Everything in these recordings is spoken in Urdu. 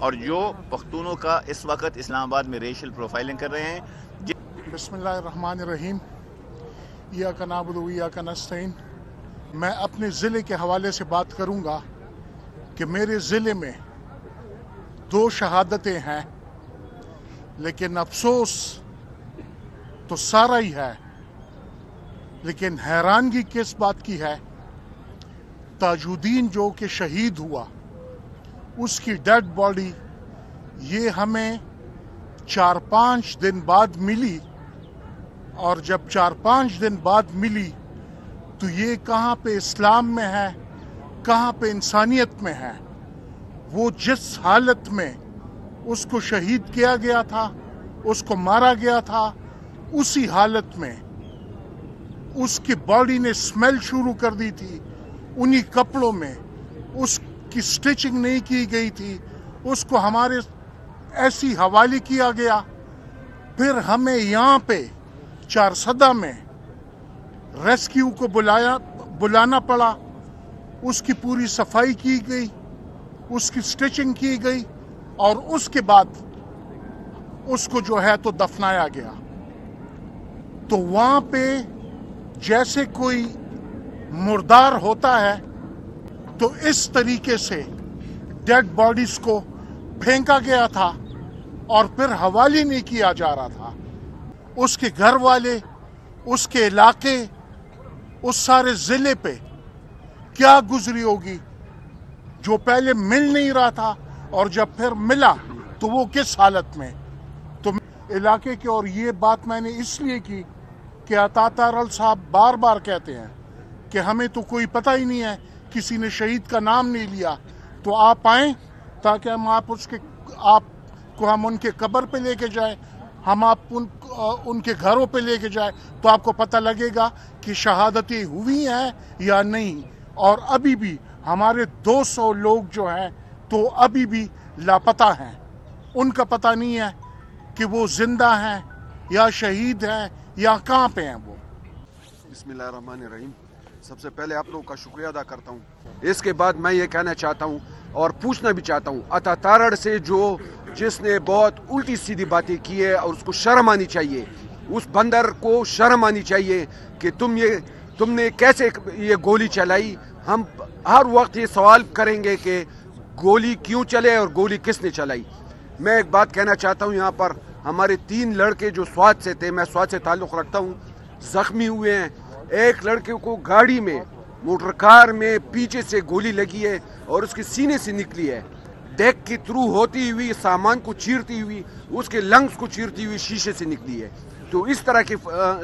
اور جو پختونوں کا اس وقت اسلام آباد میں ریشل پروفائلنگ کر رہے ہیں. بسم اللہ الرحمن الرحیم. ایاک نعبد و ایاک نستعین. میں اپنے ضلع کے حوالے سے بات کروں گا کہ میرے ضلع میں 2 شہادتیں ہیں، لیکن افسوس تو سارا ہی ہے. لیکن حیرانگی کس بات کی ہے، تاج الدین جو کہ شہید ہوا، اس کی ڈیڈ باڈی یہ ہمیں 4-5 دن بعد ملی. اور جب 4-5 دن بعد ملی تو یہ کہاں پہ اسلام میں ہے، کہاں پہ انسانیت میں ہے. وہ جس حالت میں اس کو شہید کیا گیا تھا، اس کو مارا گیا تھا، اسی حالت میں اس کی باڈی نے سمیل شروع کر دی تھی. انہی کپڑوں میں اس کی سٹیچنگ نہیں کی گئی تھی، اس کو ہمارے ایسی حوالے کیا گیا. پھر ہمیں یہاں پہ 4 میں ریسکیو کو بلانا پڑا. اس کی پوری صفائی کی گئی، اس کی سٹیچنگ کی گئی، اور اس کے بعد اس کو جو ہے تو دفنایا گیا. تو وہاں پہ جیسے کوئی مردار ہوتا ہے تو اس طریقے سے ڈیڈ باڈیز کو پھینکا گیا تھا اور پھر حوالے نہیں کیا جا رہا تھا. اس کے گھر والے، اس کے علاقے، اس سارے ضلع پہ کیا گزری ہوگی. جو پہلے مل نہیں رہا تھا اور جب پھر ملا تو وہ کس حالت میں. تو علاقے کے، اور یہ بات میں نے اس لیے کی کہ عطا تارل صاحب بار بار کہتے ہیں کہ ہمیں تو کوئی پتہ ہی نہیں ہے، کسی نے شہید کا نام نہیں لیا. تو آپ آئیں تاکہ ہم آپ کو ہم ان کے قبر پہ لے کے جائیں، ہم آپ ان کے گھروں پہ لے کے جائیں، تو آپ کو پتہ لگے گا کہ شہادتیں ہوئی ہیں یا نہیں. اور ابھی بھی ہمارے 200 لوگ جو ہیں تو ابھی بھی لاپتہ ہیں. ان کا پتہ نہیں ہے کہ وہ زندہ ہیں یا شہید ہیں یا کہاں پہ ہیں وہ. بسم اللہ الرحمن الرحیم. سب سے پہلے آپ لوگوں کا شکریہ ادا کرتا ہوں. اس کے بعد میں یہ کہنا چاہتا ہوں اور پوچھنا بھی چاہتا ہوں عطا تارڑ سے، جس نے بہت الٹی سیدھی باتیں کی ہے، اور اس کو شرم آنی چاہیے. اس بندر کو شرم آنی چاہیے کہ تم نے کیسے یہ گولی چلائی. ہم ہر وقت یہ سوال کریں گے کہ گولی کیوں چلے اور گولی کس نے چلائی. میں ایک بات کہنا چاہتا ہوں، یہاں پر ہمارے 3 لڑکے جو سوات سے تھے، میں سوات سے تعلق رکھتا ہوں، زخمی ہوئے ہیں. ایک لڑکے کو گاڑی میں، موٹر کار میں پیچھے سے گولی لگی ہے اور اس کے سینے سے نکلی ہے. ڈیک کے تھرو ہوتی ہوئی، سامان کو چیرتی ہوئی، اس کے لنگز کو چیرتی ہوئی شیشے سے نکلی ہے. تو اس طرح کے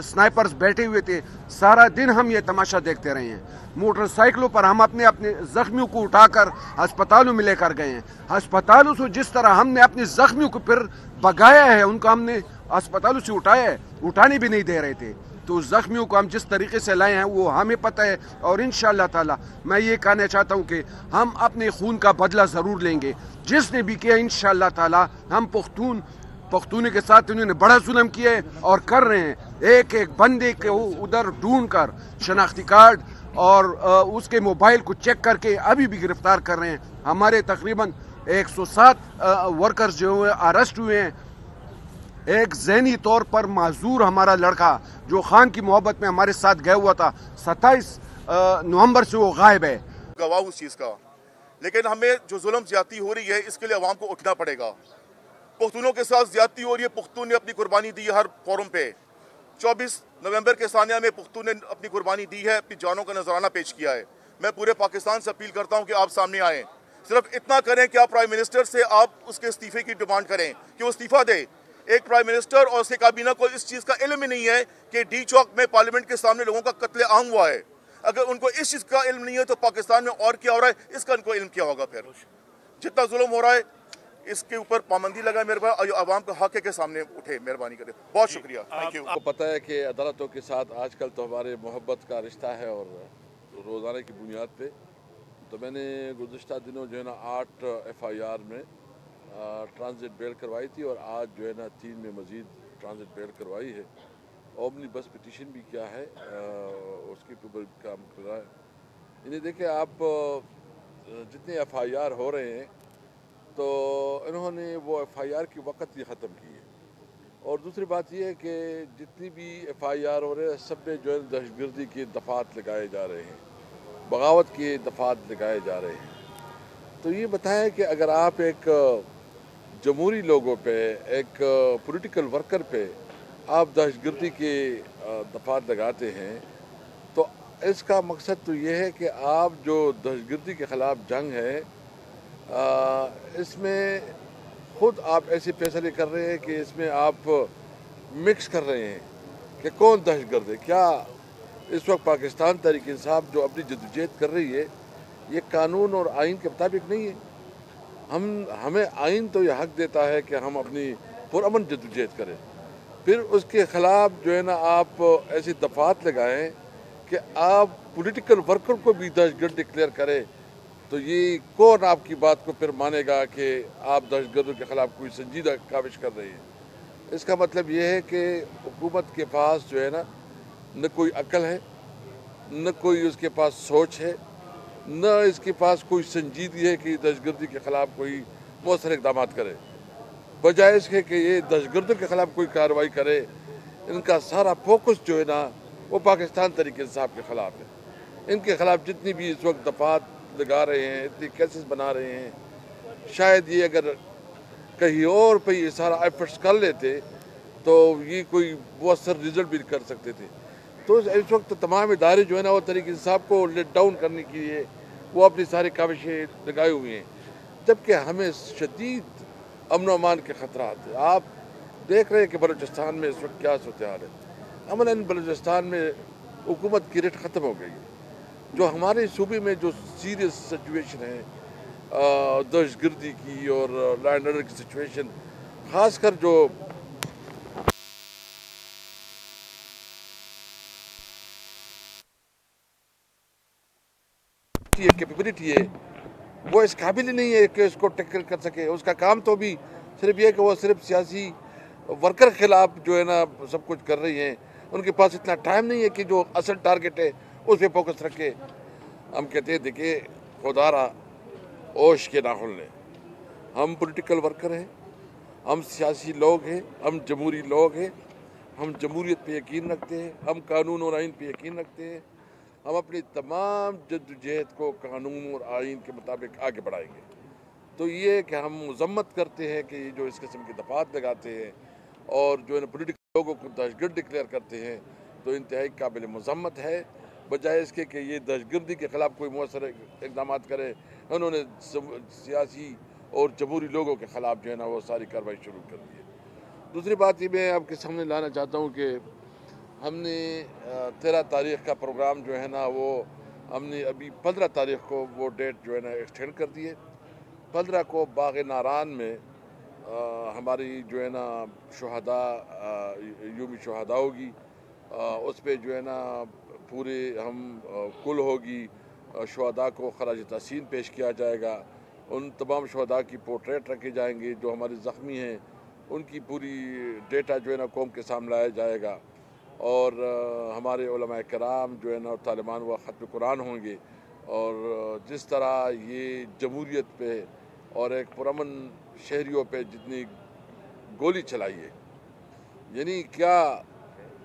سنائپرز بیٹھے ہوئے تھے. سارا دن ہم یہ تماشا دیکھتے رہے ہیں. موٹر سائیکلوں پر ہم اپنے زخمیوں کو اٹھا کر ہسپتالوں میں لے کر گئے ہیں. ہسپتالوں سے جس طرح ہم نے اپنے زخمیوں کو پھر بگایا ہے، ان کو ہم نے ہسپتالوں سے اٹھایا ہے، اٹھانے بھی نہیں دے رہے تھے. تو زخمیوں کو ہم جس طریقے سے لائے ہیں وہ ہمیں پتہ ہے. اور انشاءاللہ تعالی میں یہ کہنا چاہتا ہوں کہ ہم اپنے خون کا بدلہ ضرور لیں گے. جس نے بھی کیا انشاءاللہ تعالی ہم پختونے کے ساتھ انہوں نے بڑا ظلم کیا ہے اور کر رہے ہیں. ایک ایک بندے کو ادھر ڈھونڈ کر شناختی کارڈ اور اس کے موبائل کو چیک کر کے ابھی بھی گرفتار کر رہے ہیں. ہمارے تقریباً 107 ورکرز جو ہوئے اریسٹ ہوئے ہیں. ایک ذہنی طور پر معذور ہمارا لڑکا جو خان کی محبت میں ہمارے ساتھ گیا ہوا تھا، 27 نومبر سے وہ غائب ہے. گواہ اس چیز کا. لیکن ہمیں جو ظلم زیادتی ہو رہی ہے اس کے لیے عوام کو اٹھنا پڑے گا. پختونوں کے ساتھ زیادتی ہو رہی ہے. پختون نے اپنی قربانی دی ہے ہر فورم پہ. 24 نومبر کے ثانیہ میں پختون نے اپنی قربانی دی ہے، اپنی جانوں کا نذرانہ پیش کیا ہے. میں پورے پاکستان سے اپیل کرتا ہوں کہ آپ سامنے آئیں. صرف اتنا کریں کہ آپ پرائم منسٹر سے آپ اس کے استعفے کی ڈیمانڈ کریں کہ وہ استعفیٰ دے. ایک پرائم منسٹر اور اس کے کابینہ کو اس چیز کا علم ہی نہیں ہے کہ ڈی چوک میں پارلیمنٹ کے سامنے لوگوں کا قتل عام ہوا ہے. اگر ان کو اس چیز کا علم نہیں ہے تو پاکستان میں اور کیا ہو رہا ہے اس کا ان کو علم کیا ہوگا. پھر جتنا ظلم ہو رہا ہے اس کے اوپر پابندی لگائے مہربانی، عوام کا حق ہے کے سامنے اٹھے. مہربانی کرے. بہت شکریہ. Thank you. آپ کو پتہ ہے کہ عدالتوں کے ساتھ آج کل تو ہمارے محبت کا رشتہ ہے اور روزانہ کی بنیاد پہ. تو میں نے گزشتہ دنوں جو ہے نا 8 FIR میں ٹرانزٹ بیل کروائی تھی اور آج جو ہے نا 3 میں مزید ٹرانزٹ بیل کروائی ہے. اومنی بس پٹیشن بھی کیا ہے، اس کے اوپر کام کر رہا ہے. انہیں دیکھیں آپ، جتنے FIR ہو رہے ہیں تو انہوں نے وہ FIR کی وقت ہی ختم کی ہے. اور دوسری بات یہ ہے کہ جتنی بھی FIR ہو رہے ہیں سب میں جو ہے دہشت گردی کے دفعات لگائے جا رہے ہیں, بغاوت کے دفعات لگائے جا رہے ہیں. تو یہ بتایا کہ اگر آپ ایک جمہوری لوگوں پہ, ایک پولیٹیکل ورکر پہ آپ دہشت گردی کے دفعات لگاتے ہیں تو اس کا مقصد تو یہ ہے کہ آپ جو دہشت گردی کے خلاف جنگ ہے اس میں خود آپ ایسے فیصلے کر رہے ہیں کہ اس میں آپ مکس کر رہے ہیں کہ کون دہشت گرد ہے. کیا اس وقت پاکستان تحریک انصاف جو اپنی جدوجہد کر رہی ہے یہ قانون اور آئین کے مطابق نہیں ہے؟ ہمیں آئین تو یہ حق دیتا ہے کہ ہم اپنی پرامن جدوجہد کریں, پھر اس کے خلاف جو ہے نا آپ ایسی دفعات لگائیں کہ آپ پولیٹیکل ورکر کو بھی دہشت گرد ڈکلیئر کریں, تو یہ کون آپ کی بات کو پھر مانے گا کہ آپ دہشت گردوں کے خلاف کوئی سنجیدہ کاوش کر رہے ہیں؟ اس کا مطلب یہ ہے کہ حکومت کے پاس جو ہے نا نہ کوئی عقل ہے, نہ کوئی اس کے پاس سوچ ہے, نہ اس کے پاس کوئی سنجیدگی ہے کہ دہشت گردی کے خلاف کوئی مؤثر اقدامات کرے. بجائے اس کے کہ یہ دہشت گردوں کے خلاف کوئی کارروائی کرے, ان کا سارا فوکس جو ہے نا وہ پاکستان تحریک انصاف کے خلاف ہے. ان کے خلاف جتنی بھی اس وقت دفعات لگا رہے ہیں, اتنی کیسز بنا رہے ہیں, شاید یہ اگر کہیں اور پہ یہ سارا ایفرٹس کر لیتے تو یہ کوئی مؤثر رزلٹ بھی کر سکتے تھے. تو اس وقت تمام ادارے جو ہے نا وہ تحریک انصاف کو لیٹ ڈاؤن کرنے کے لیے وہ اپنی ساری کاوشیں لگائے ہوئے ہیں, جبکہ ہمیں شدید امن و امان کے خطرات ہیں. آپ دیکھ رہے ہیں کہ بلوچستان میں اس وقت کیا صورتحال ہے. عملاً بلوچستان میں حکومت کی ریٹ ختم ہو گئی ہے. جو ہمارے صوبے میں جو سیریس سچویشن ہے دہشت گردی کی اور لینڈ آرڈر کی سچویشن, خاص کر جو کی کیپیبلٹی ہے وہ اس قابل ہی نہیں ہے کہ اس کو ٹیکل کر سکے. اس کا کام تو بھی صرف یہ کہ وہ صرف سیاسی ورکر کے خلاف جو ہے نا سب کچھ کر رہی ہیں. ان کے پاس اتنا ٹائم نہیں ہے کہ جو اصل ٹارگٹ ہے اس پہ فوکس رکھے. ہم کہتے ہیں دیکھیے خدا را اوش کے ناخن لیں, ہم پولیٹیکل ورکر ہیں, ہم سیاسی لوگ ہیں, ہم جمہوری لوگ ہیں, ہم جمہوریت پہ یقین رکھتے ہیں, ہم قانون اور آئین پہ یقین رکھتے ہیں. ہم اپنی تمام جدوجہد کو قانون اور آئین کے مطابق آگے بڑھائیں گے. تو یہ کہ ہم مذمت کرتے ہیں کہ یہ جو اس قسم کی دفعات لگاتے ہیں اور جو ہے نا پولیٹیکل لوگوں کو دہشت گرد ڈکلیئر کرتے ہیں تو انتہائی قابل مذمت ہے. بجائے اس کے کہ یہ دہشت گردی کے خلاف کوئی مؤثر اقدامات کرے, انہوں نے سیاسی اور جمہوری لوگوں کے خلاف جو ہے نا وہ ساری کارروائی شروع کر دی ہے. دوسری بات یہ میں آپ کے سامنے لانا چاہتا ہوں کہ ہم نے 13 تاریخ کا پروگرام جو ہے نا وہ ہم نے ابھی 15 تاریخ کو وہ ڈیٹ جو ہے نا ایکسٹینڈ کر دی ہے. 15 کو باغ ناران میں ہماری جو ہے نا شہداء یوم شہداء ہوگی. اس پہ جو ہے نا پورے ہم کل ہوگی, شہداء کو خراج تحسین پیش کیا جائے گا. ان تمام شہداء کی پورٹریٹ رکھے جائیں گے. جو ہمارے زخمی ہیں ان کی پوری ڈیٹا جو ہے نا قوم کے سامنے لایا جائے گا. اور ہمارے علماء کرام جو ہے نا طالبان و ختم قرآن ہوں گے. اور جس طرح یہ جمہوریت پہ اور ایک پرامن شہریوں پہ جتنی گولی چلائی ہے, یعنی کیا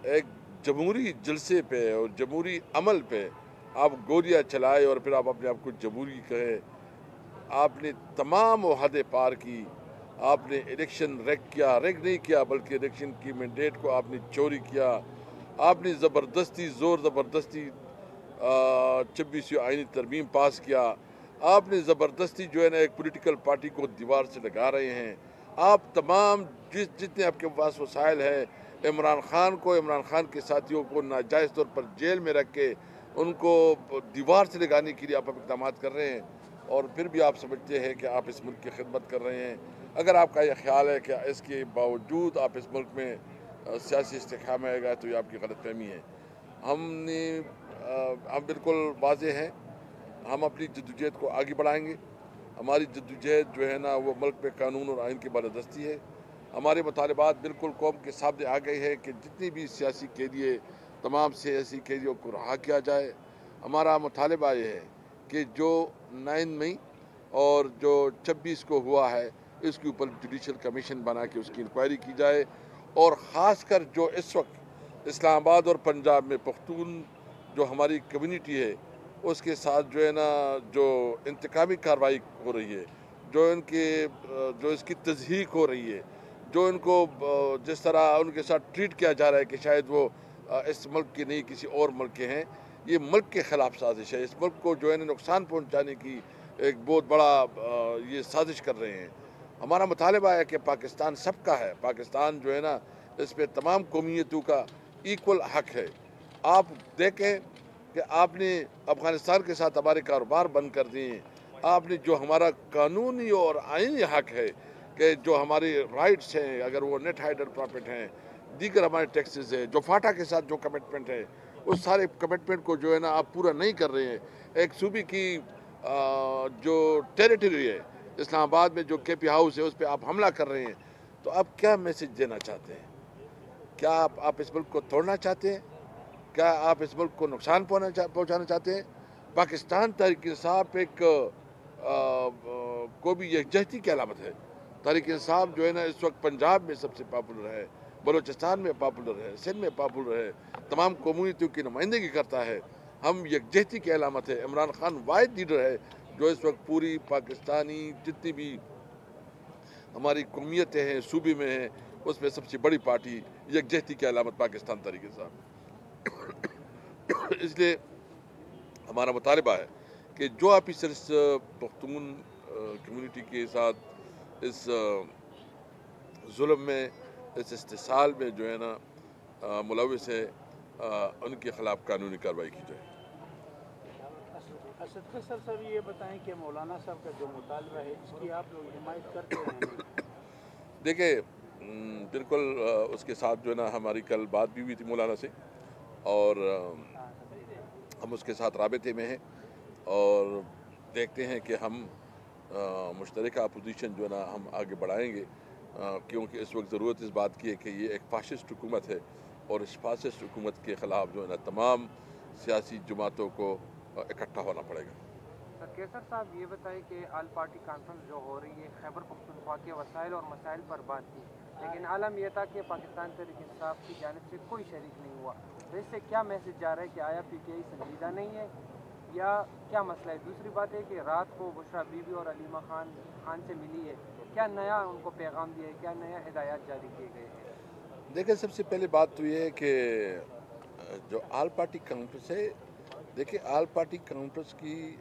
ایک جمہوری جلسے پہ اور جمہوری عمل پہ آپ گولیاں چلائے اور پھر آپ اپنے آپ کو جمہوری کہیں؟ آپ نے تمام حدیں پار کی. آپ نے الیکشن ریگ نہیں کیا بلکہ الیکشن کی مینڈیٹ کو آپ نے چوری کیا. آپ نے زور زبردستی 26ویں آئینی ترمیم پاس کیا. آپ نے زبردستی جو ہے نا ایک پولیٹیکل پارٹی کو دیوار سے لگا رہے ہیں. آپ تمام جتنے آپ کے پاس وسائل ہے, عمران خان کے ساتھیوں کو ناجائز طور پر جیل میں رکھ کے ان کو دیوار سے لگانے کے لیے آپ اقدامات کر رہے ہیں. اور پھر بھی آپ سمجھتے ہیں کہ آپ اس ملک کی خدمت کر رہے ہیں. اگر آپ کا یہ خیال ہے کہ اس کے باوجود آپ اس ملک میں سیاسی استحکام آئے گا تو یہ آپ کی غلط فہمی ہے. ہم بالکل واضح ہیں, ہم اپنی جدوجہد کو آگے بڑھائیں گے. ہماری جدوجہد جو ہے نا وہ ملک میں قانون اور آئین کی بالادستی ہے. ہمارے مطالبات بالکل قوم کے سامنے آ گئے ہیں کہ جتنی بھی سیاسی قیدی تمام سیاسی قیدیوں کو رہا کیا جائے. ہمارا مطالبہ یہ ہے کہ جو 9 مئی اور جو 26 کو ہوا ہے اس کے اوپر جوڈیشل کمیشن بنا کے اس کی انکوائری کی جائے، اور خاص کر جو اس وقت اسلام آباد اور پنجاب میں پختون جو ہماری کمیونٹی ہے اس کے ساتھ جو ہے نا جو انتقامی کارروائی ہو رہی ہے، جو اس کی تضحیق ہو رہی ہے، جو ان کو جس طرح ان کے ساتھ ٹریٹ کیا جا رہا ہے کہ شاید وہ اس ملک کے نہیں کسی اور ملک کے ہیں، یہ ملک کے خلاف سازش ہے۔ اس ملک کو جو ہے نا نقصان پہنچانے کی ایک بہت بڑا یہ سازش کر رہے ہیں۔ ہمارا مطالبہ ہے کہ پاکستان سب کا ہے، پاکستان جو ہے نا اس پہ تمام قومیتوں کا ایکول حق ہے۔ آپ دیکھیں کہ آپ نے افغانستان کے ساتھ ہمارے کاروبار بند کر دیے، آپ نے جو ہمارا قانونی اور آئینی حق ہے کہ جو ہماری رائٹس ہیں، اگر وہ نیٹ ہائڈر پرافٹ ہیں، دیگر ہمارے ٹیکسز ہیں، جو فاٹا کے ساتھ جو کمٹمنٹ ہے اس سارے کمٹمنٹ کو جو ہے نا آپ پورا نہیں کر رہے ہیں۔ ایک صوبے کی جو ٹیریٹری ہے اسلام آباد میں جو کے پی ہاؤس ہے اس پہ آپ حملہ کر رہے ہیں، تو آپ کیا میسج دینا چاہتے ہیں؟ کیا آپ اس ملک کو توڑنا چاہتے ہیں؟ کیا آپ اس ملک کو نقصان پہنچانا چاہتے ہیں؟ پاکستان تحریک انصاف ایک کو بھی یکجہتی کی علامت ہے۔ تحریک انصاف جو ہے نا اس وقت پنجاب میں سب سے پاپولر ہے، بلوچستان میں پاپولر ہے، سندھ میں پاپولر ہے، تمام قومیتوں کی نمائندگی کرتا ہے۔ ہم یکجہتی کی علامت ہے۔ عمران خان واحد لیڈر ہے جو اس وقت پوری پاکستانی جتنی بھی ہماری قومیتیں ہیں صوبے میں ہیں اس میں سب سے بڑی پارٹی یکجہتی کی علامت پاکستان تحریک انصاف۔ اس لیے ہمارا مطالبہ ہے کہ جو آفیسرز پختون کمیونٹی کے ساتھ اس ظلم میں، اس استحصال میں جو ہے نا ملوث ہے، ان کے خلاف قانونی کارروائی کی جائے۔ اسد خسر صاحب یہ بتائیں کہ مولانا صاحب کا جو مطالبہ ہے اس کی آپ لوگ حمایت کرتے ہیں؟ دیکھیں بالکل اس کے ساتھ جو ہے نا ہماری کل بات بھی ہوئی تھی مولانا سے، اور ہم اس کے ساتھ رابطے میں ہیں اور دیکھتے ہیں کہ ہم مشترکہ اپوزیشن جو ہے نا ہم آگے بڑھائیں گے، کیونکہ اس وقت ضرورت اس بات کی ہے کہ یہ ایک فاشسٹ حکومت ہے اور اس فاشسٹ حکومت کے خلاف جو ہے نا تمام سیاسی جماعتوں کو اکٹھا ہونا پڑے گا۔ کیسر صاحب یہ بتائیں کہ آل پارٹی کانفرنس جو ہو رہی ہے خیبر پختونخوا کے وسائل اور مسائل پر بات کی، لیکن عالم یہ تھا کہ پاکستان تحریک انصاف کی جانب سے کوئی شریک نہیں ہوا، تو اس سے کیا میسج جا رہا ہے کہ آیا پی ٹی آئی سنجیدہ نہیں ہے یا کیا مسئلہ ہے؟ دوسری بات ہے کہ رات کو بشرا بی بی اور علیمہ خان سے ملی ہے، کیا نیا ان کو پیغام دیا ہے، کیا نیا ہدایات جاری کیے گئے ہیں؟ دیکھیں سب سے پہلے بات تو یہ ہے کہ جو آل پارٹی کانفرنس ہے، دیکھیں آل پارٹی کانفرنس کی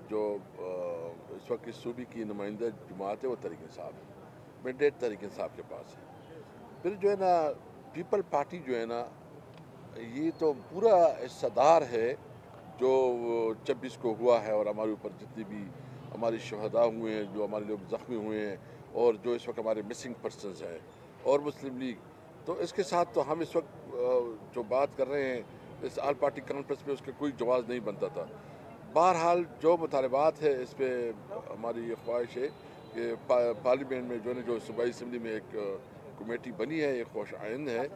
جو اس وقت اس صوبے کی نمائندہ جماعت ہے وہ تحریک انصاف ہے، مینڈیٹ تحریک انصاف کے پاس ہے۔ پھر جو ہے نا پیپل پارٹی جو ہے نا یہ تو پورا حصہ ہے جو 26 کو ہوا ہے، اور ہمارے اوپر جتنی بھی ہماری شہداء ہوئے ہیں، جو ہمارے لوگ زخمی ہوئے ہیں، اور جو اس وقت ہمارے مسنگ پرسنز ہیں، اور مسلم لیگ، تو اس کے ساتھ تو ہم اس وقت جو بات کر رہے ہیں اس آل پارٹی کانفرنس میں اس کا کوئی جواز نہیں بنتا تھا۔ بہرحال جو مطالبات ہے اس پہ ہماری یہ خواہش ہے کہ پارلیمنٹ میں جو ہے جو صوبائی اسمبلی میں ایک کمیٹی بنی ہے، ایک خوش آئند ہے،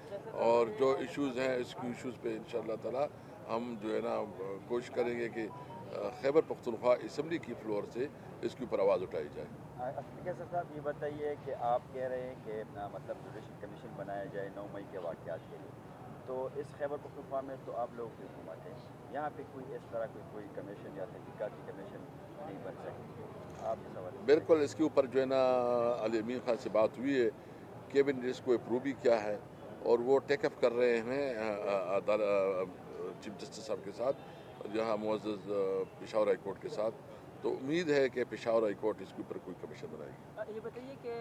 اور جو ایشوز ہیں اس کی ایشوز پہ انشاءاللہ تعالی ہم جو ہے نا کوشش کریں گے کہ خیبر پختونخوا اسمبلی کی فلور سے اس کے اوپر آواز اٹھائی جائے۔ کیسر صاحب یہ بتائیے کہ آپ کہہ رہے ہیں کہ مطلب جوڈیشل کمیشن بنایا جائے 9 مئی کے واقعات کے لیے، تو اس خیبر پختونخوا میں تو آپ لوگ کی حکومت ہے، یہاں پہ کوئی اس طرح کوئی کمیشن یا تحقیقاتی کمیشن نہیں بن سکتی، آپ اس حوالے؟ بالکل اس کے اوپر جو ہے نا علی امین خان سے بات ہوئی ہے، کیبنٹ نے اس کو اپروو بھی کیا ہے اور وہ ٹیک اپ کر رہے ہیں چیف جسٹس صاحب کے ساتھ، یہاں معزز پشاور ہائی کورٹ کے ساتھ، تو امید ہے کہ پشاور ہائی کورٹ اس کے اوپر کوئی کمیشن بنائے گی۔ یہ بتائیے کہ